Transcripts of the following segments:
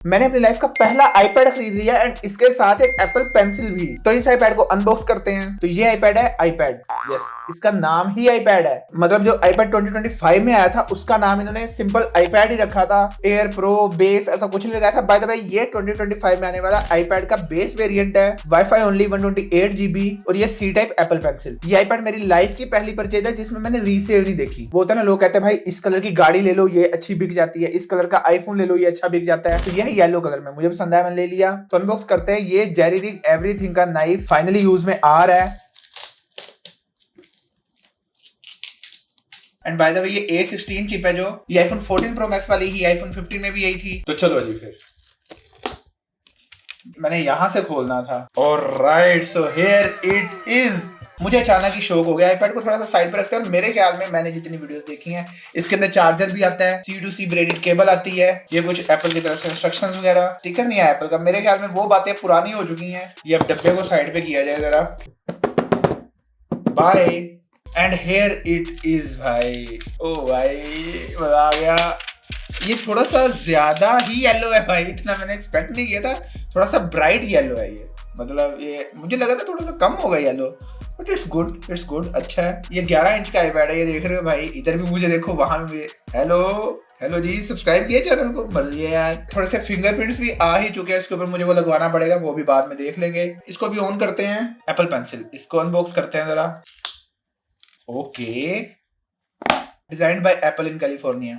मैंने अपनी लाइफ का पहला आईपैड खरीद लिया एंड इसके साथ एक एप्पल पेंसिल भी। तो इस आईपैड को अनबॉक्स करते हैं। तो ये आईपैड है आईपैड, यस, इसका नाम ही आईपैड है। मतलब जो आईपैड 2025 में आया था उसका नाम इन्होंने सिंपल आईपैड ही रखा था, एयर प्रो बेस ऐसा कुछ नहीं लगाया था। बाय द वे ये 2025 में आने वाला आईपैड का बेस वेरिएंट है, वाईफाई ओनली 128 GB और ये सी टाइप एप्पल पेंसिल। ये आईपैड मेरी लाइफ की पहली परचेज है जिसमें मैंने रीसेल नहीं देखी। वो होता है ना, लोग कहते हैं भाई इस कलर की गाड़ी ले लो ये अच्छी बिक जाती है, इस कलर का आईफोन ले लो ये अच्छा बिक जाता है। तो यह येलो कलर में मुझे पसंद आया, मैंने ले लिया। तो अनबॉक्स करते हैं। ये जेरी रिग एवरीथिंग का नाइफ फाइनली यूज में आ रहा है। एंड बाय द वे ये A16 चिप है, जो ये iPhone 14 Pro Max वाली ही iPhone 15 में भी यही थी। तो चलो जी, फिर मैंने यहां से खोलना था। Alright, so here it is. मुझे अचानक ही शौक हो गया। आईपैड को थोड़ा सा साइड पर रखते हैं और मेरे ख्याल में मैंने जितनी वीडियोस देखी हैं इसके अंदर चार्जर भी आता है, C2C ब्रेडेड केबल आती है, ये कुछ एप्पल की तरफ से इंस्ट्रक्शंस वगैरह। स्टिकर नहीं है एप्पल का, मेरे ख्याल में वो बातें पुरानी हो चुकी हैं। ये अब डब्बे को साइड पे किया जाए जरा। Bye and here it is भाई। ओ भाई मजा आ गया। ये थोड़ा सा ज्यादा ही येलो है भाई, इतना मैंने एक्सपेक्ट नहीं किया था। थोड़ा सा ब्राइट येलो है ये, मतलब ये मुझे लगा था थोड़ा सा कम होगा yellow, but it's good, it's good, अच्छा है। ये 11 इंच का आईपैड है, ये देख रहे हो भाई। इधर भी मुझे देखो, वहां भी। हेलो हेलो जी, सब्सक्राइब किए चैनल को? मर्जी है यार। थोड़े से फिंगरप्रिंट्स भी आ ही चुके हैं इसके ऊपर, मुझे वो लगवाना पड़ेगा, वो भी बाद में देख लेंगे। इसको भी ऑन करते हैं। एप्पल पेंसिल, इसको अनबॉक्स करते हैं जरा। Okay, designed bye apple in California.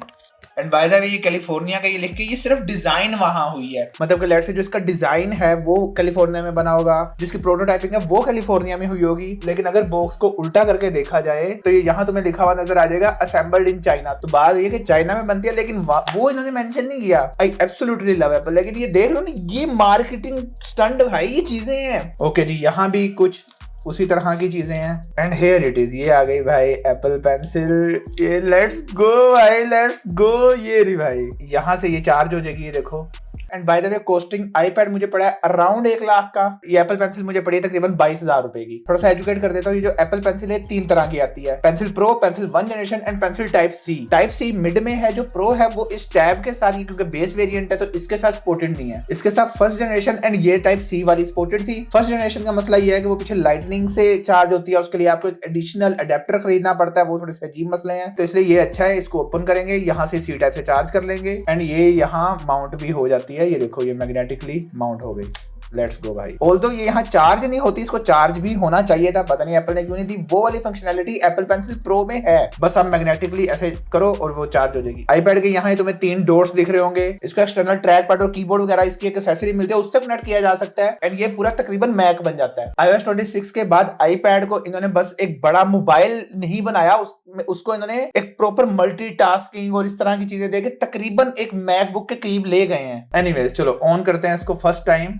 And bye the वे ये कैलिफोर्निया का ये लिख के, ये सिर्फ डिजाइन वहां हुई है। मतलब कि लेट्स से जो इसका डिजाइन है वो कैलिफोर्निया में बना होगा, जिसकी प्रोटोटाइपिंग है वो कैलिफोर्निया में हुई होगी। लेकिन अगर बॉक्स को उल्टा करके देखा जाए तो ये यहाँ तुम्हें लिखा हुआ नजर आ जाएगा असेंबल्ड इन चाइना। तो बात ये कि चाइना में बनती है, लेकिन वो इन्होंने मेंशन नहीं किया। I absolutely love Apple. लेकिन ये देख लो ना, ये मार्केटिंग स्टंट भाई, ये चीजें हैं। ओके जी, यहाँ भी कुछ उसी तरह की चीजें हैं। एंड हियर इट इज, ये आ गई भाई एप्पल पेंसिल। ये लेट्स गो भाई, लेट्स गो। ये रही भाई, यहाँ से ये चार्ज हो जाएगी, ये देखो। And bye the way costing iPad मुझे पड़ा है अराउंड 1 लाख का। ये एप्पल पेंसिल मुझे पड़ी है तकरीबन 22,000 रुपए की। थोड़ा सा एजुकेट कर देता हूँ। ये जो एप्पल पेंसिल है 3 तरह की आती है, pencil pro, pencil 1 generation and pencil type C. Type C mid में है, जो प्रो है वो इस टैब के साथ ही, क्योंकि बेस वेरिएंट है तो इसके साथ सपोर्टेड नहीं है। इसके साथ फर्स्ट जनरेशन एंड ये टाइप सी वाली सपोर्टेड थी। फर्स्ट जनरेशन का मसला ये है कि वो पीछे लाइटनिंग से चार्ज होती है, उसके लिए आपको एक एडिशनल अडेप्टर खरीदना पड़ता है, वो थोड़े से अजीब मसले हैं। तो इसलिए ये अच्छा है, इसको ओपन करेंगे, यहाँ से सी टाइप से चार्ज कर लेंगे एंड ये यहाँ माउंट भी हो जाती है। ये देखो, ये मैग्नेटिकली माउंट हो गई। लेट्स गो भाई। ऑल्दो ये यहाँ चार्ज नहीं होती, इसको चार्ज भी होना चाहिए था, पता नहीं एप्पल ने क्यों नहीं दी। वो वाली फंक्शनैलिटी एप्पल पेंसिल प्रो में है, बस आप मैग्नेटिकली ऐसे करो और वो चार्ज हो जाएगी। आईपैड के यहाँ तुम्हें 3 डॉट्स दिख रहे होंगे। इसका एक्सटर्नल ट्रैक पैड और कीबोर्ड वगैरह इसकी एक एक्सेसरी मिलती है, उससे कनेक्ट किया जा सकता है एंड ये पूरा तकरीबन मैक बन जाता है। iOS 26 के बाद आईपैड को इन्होंने बस एक बड़ा मोबाइल नहीं बनाया, उसको इन्होंने एक प्रॉपर मल्टीटास्किंग और इस तरह की चीजें देके तकरीबन एक मैकबुक के करीब ले गए हैं। एनीवेज चलो ऑन करते हैं इसको फर्स्ट टाइम।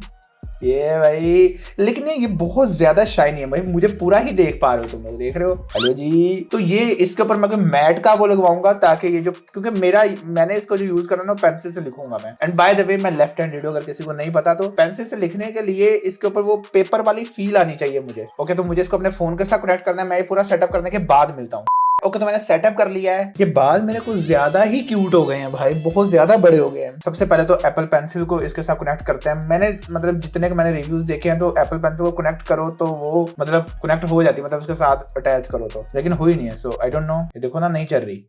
ये भाई, लेकिन ये बहुत ज्यादा शाइनी है भाई, मुझे पूरा ही देख पा रहे हो, तुम लोग देख रहे हो। हेलो जी। तो ये इसके ऊपर मैं मैट का वो लगवाऊंगा, ताकि ये जो, क्योंकि मैंने इसको जो यूज करना है पेंसिल से लिखूंगा मैं। एंड बाय द वे मैं लेफ्ट हैंडेड हूं, अगर किसी को नहीं पता तो पेंसिल से लिखने के लिए इसके ऊपर वो पेपर वाली फील आनी चाहिए मुझे। ओके, तो मुझे इसको अपने फोन के साथ कनेक्ट करना है। मैं ये पूरा सेटअप करने के बाद मिलता हूँ। ओके, तो मैंने सेटअप कर लिया है। ये बाल मेरे को ज्यादा ही क्यूट हो गए हैं भाई, बहुत ज्यादा बड़े हो गए हैं। सबसे पहले तो एप्पल पेंसिल को इसके साथ कनेक्ट करते हैं। मैंने मतलब जितने के मैंने रिव्यूज देखे हैं तो एप्पल पेंसिल को कनेक्ट करो तो वो मतलब कनेक्ट हो जाती है, मतलब उसके साथ अटैच करो तो, लेकिन हुई नहीं है। सो आई डोंट नो, ये देखो ना, नहीं चल रही।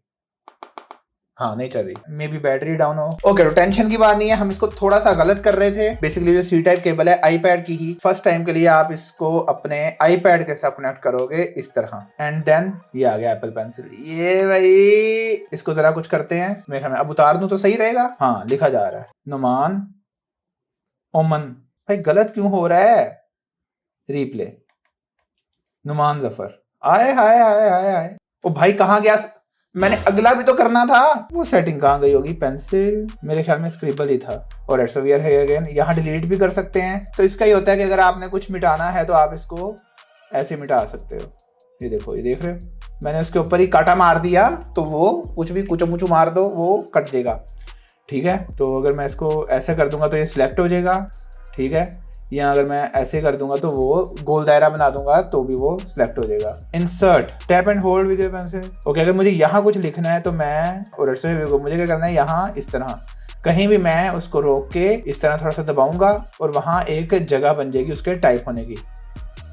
हाँ, नहीं चल रही, मे बी बैटरी डाउन हो। ओके, तो टेंशन की बात नहीं है, हम इसको थोड़ा सा गलत कर रहे थे। बेसिकली जो सी टाइप केबल है आईपैड की ही, फर्स्ट टाइम के लिए आप इसको अपने आईपैड के साथ कनेक्ट करोगे इस तरह, एंड देन ये आ गया एप्पल पेंसिल। ये भाई, इसको जरा कुछ करते हैं, मेरे ख्याल में अब उतार दूं तो सही रहेगा। हाँ, लिखा जा रहा है नुमान ओमन। भाई गलत क्यों हो रहा है? रिप्ले नुमान जफर। आए हाय हाय हाय हाय। ओ भाई कहाँ गया? मैंने अगला भी तो करना था, वो सेटिंग कहाँ गई होगी? पेंसिल, मेरे ख्याल में स्क्रिबल ही था। और it's we are here again. यहाँ डिलीट भी कर सकते हैं। तो इसका ही होता है कि अगर आपने कुछ मिटाना है तो आप इसको ऐसे मिटा सकते हो। ये देखो, ये देख रहे हो, मैंने उसके ऊपर ही काटा मार दिया तो वो कुछ भी कुचो मुचो मार दो वो कट जाएगा। ठीक है, तो अगर मैं इसको ऐसे कर दूंगा तो ये सिलेक्ट हो जाएगा। ठीक है, या अगर मैं ऐसे कर दूंगा तो वो गोल दायरा बना दूंगा तो भी वो सिलेक्ट हो जाएगा। Insert, tap and hold with your pencil. Okay, अगर मुझे यहाँ कुछ लिखना है तो मैं, और मुझे क्या करना है, यहाँ इस तरह कहीं भी मैं उसको रोक के इस तरह थोड़ा सा दबाऊंगा और वहां एक जगह बन जाएगी उसके टाइप होने की।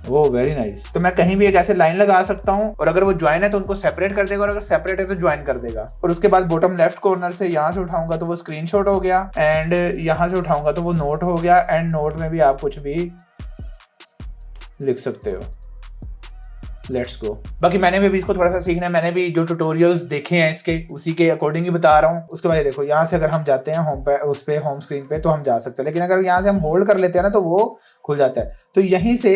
वो वेरी नाइस। तो मैं कहीं भी एक ऐसे लाइन लगा सकता हूँ और अगर वो ज्वाइन है तो उनको सेपरेट कर देगा और अगर सेपरेट है तो ज्वाइन कर देगा। और उसके बाद बॉटम लेफ्ट कॉर्नर से यहाँ से उठाऊंगा तो वो स्क्रीनशॉट हो गया एंड यहाँ से उठाऊंगा तो वो नोट हो गया एंड नोट में भी आप कुछ भी लिख सकते हो। Let's go. बाकी मैंने भी इसको थोड़ा सा सीखना है, मैंने भी जो ट्यूटोरियल्स देखे हैं इसके उसी के अकॉर्डिंग ही बता रहा हूँ। उसके बाद देखो यहाँ से अगर हम जाते हैं होम पे, उस पे होम स्क्रीन पे तो हम जा सकते हैं, लेकिन अगर यहाँ से हम होल्ड कर लेते हैं ना तो वो खुल जाता है। तो यहीं से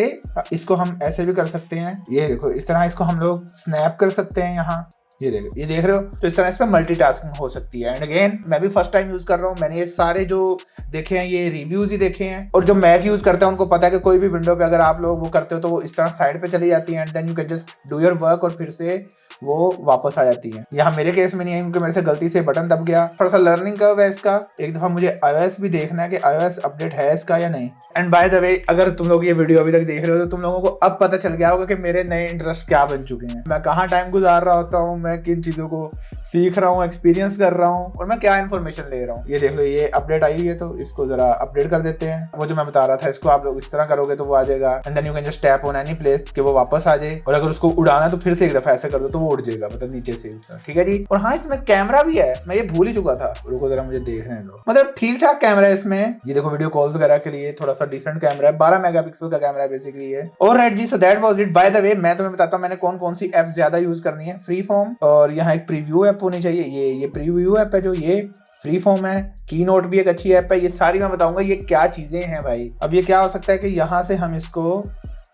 इसको हम ऐसे भी कर सकते हैं, ये देखो इस तरह इसको हम लोग स्नैप कर सकते हैं यहाँ, ये देखो, ये देख रहे हो। तो इस तरह इस पर मल्टीटास्किंग हो सकती है। एंड अगेन मैं भी फर्स्ट टाइम यूज कर रहा हूँ, मैंने ये सारे जो देखे हैं ये रिव्यूज ही देखे हैं और जो मैक यूज करते हैं उनको पता है कि कोई भी विंडो पे अगर आप लोग वो करते हो तो वो इस तरह साइड पे चली जाती है and then you can just do your work और फिर से वो वापस आ जाती है। यहाँ मेरे केस में नहीं है क्योंकि मेरे से गलती से बटन दब गया। थोड़ा सा लर्निंग कर्व है इसका, एक दफा मुझे iOS भी देखना है कि iOS अपडेट है इसका या नहीं। एंड बाय द वे अगर तुम लोग ये वीडियो अभी तक देख रहे हो तो तुम लोगों को अब पता चल गया होगा कि मेरे नए इंटरेस्ट क्या बन चुके हैं, मैं कहाँ टाइम गुजार रहा होता हूँ, मैं किन चीजों को सीख रहा हूँ, एक्सपीरियंस कर रहा हूँ और मैं क्या इन्फॉर्मेशन ले रहा हूँ। ये देख लो ये अपडेट आई हुई है तो इसको जरा अपडेट कर देते हैं। वो जो मैं बता रहा था इसको आप लोग इस तरह करोगे तो वो आ जाएगा and then you can just tap on any place कि वो वापस आ जाए और अगर उसको उड़ाना तो फिर से एक दफा ऐसे कर दो तो वो उड़ जाएगा, मतलब नीचे से। ठीक है जी। और हाँ इसमें कैमरा भी है, मैं ये भूल ही चुका था, रुको जरा मुझे देखने दो। मतलब ठीक ठाक कैमरा है इसमें, ये देखो वीडियो कॉल्स वगैरह के लिए थोड़ा सा डिसेंट कैमरा है, 12 मेगापिक्सल का कैमरा है बेसिकली ये। ऑलराइट जी, so that was it. By the way मैं तुम्हें बताता हूँ मैंने कौन कौन सी ऐप ज्यादा यूज करनी है। फ्री फॉर्म और यहाँ एक प्रीव्यू ऐप होनी चाहिए, ये प्रीव्यू ऐप है जो ये फ्री फॉर्म है। की नोट भी एक अच्छी ऐप है। ये सारी मैं बताऊंगा ये क्या चीजें हैं भाई। अब ये क्या हो सकता है कि यहाँ से हम इसको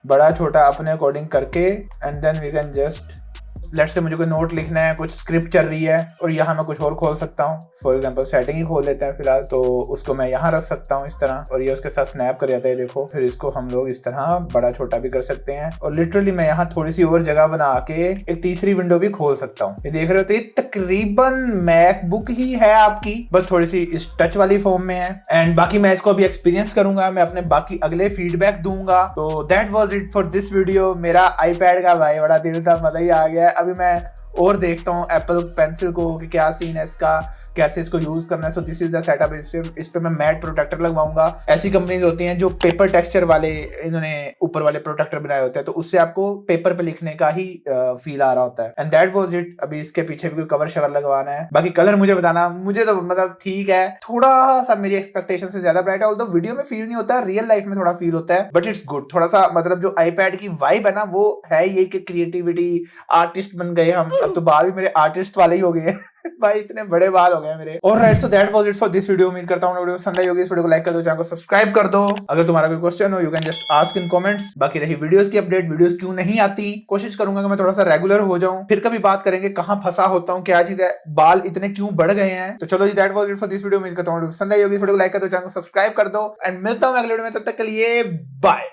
बड़ा छोटा अपने अकॉर्डिंग करके and then we can just let's say मुझे कोई नोट लिखना है, कुछ स्क्रिप्ट चल रही है और यहाँ मैं कुछ और खोल सकता हूँ। फॉर एग्जांपल सेटिंग ही खोल लेते हैं फिलहाल, तो उसको मैं यहाँ रख सकता हूँ इस तरह और ये उसके साथ स्नैप कर जाता है। देखो फिर इसको हम लोग इस तरह बड़ा छोटा भी कर सकते हैं और लिटरली मैं यहाँ थोड़ी सी और जगह बना के एक तीसरी विंडो भी खोल सकता हूँ। ये देख रहे हो तो ये तकरीबन मैकबुक ही है आपकी, बस थोड़ी सी इस टच वाली फॉर्म में है। एंड बाकी मैं इसको अभी एक्सपीरियंस करूंगा, मैं अपने बाकी अगले फीडबैक दूंगा। तो that was it for this video. मेरा आईपैड का भाई बड़ा दिल था, मजा ही आ गया। अभी मैं और देखता हूँ एप्पल पेंसिल को कि क्या सीन है इसका, कैसे इसको यूज करना है। So this is the setup. इस पे मैं मैट प्रोटेक्टर लगवाऊंगा। ऐसी कंपनीज होती हैं जो पेपर टेक्सचर वाले इन्होंने ऊपर वाले प्रोटेक्टर बनाए होते हैं तो उससे आपको पेपर पे लिखने का ही फील आ रहा होता है। And that was it. अभी इसके पीछे भी कोई कवर शवर लगवाना है। बाकी कलर मुझे बताना, मुझे तो मतलब ठीक है, थोड़ा सा मेरी एक्सपेक्टेशन से ज्यादा ब्राइट है। ऑल्दो वीडियो में फील नहीं होता, रियल लाइफ में थोड़ा फील होता है, बट इट्स गुड। थोड़ा सा मतलब जो आईपैड की वाइब है ना वो है ये कि क्रिएटिविटी, आर्टिस्ट बन गए हम। अब तो बाल भी मेरे आर्टिस्ट वाले ही हो गए हैं भाई, इतने बड़े बाल हो गए मेरे। Alright, so that was it for this video. उम्मीद करता हूं वीडियो पसंद आई होगी। इस वीडियो को लाइक कर दो, चैनल को सब्सक्राइब कर दो। अगर तुम्हारा कोई क्वेश्चन हो you can just ask in comments. बाकी रही वीडियोस की अपडेट, वीडियोस क्यों नहीं आती, कोशिश करूंगा कि मैं थोड़ा सा रेगुलर हो जाऊं। फिर कभी बात करेंगे कहां फंसा होता हूं, क्या चीज है, बाल इतने क्यों बढ़ गए हैं। तो चलो जी, that was it for this video. उम्मीद करता हूं वीडियो पसंद आई होगी। इस वीडियो को लाइक कर दो, चैनल को सब्सक्राइब कर दो एंड मिलता हूं अगले वीडियो में। तब तक के लिए बाय।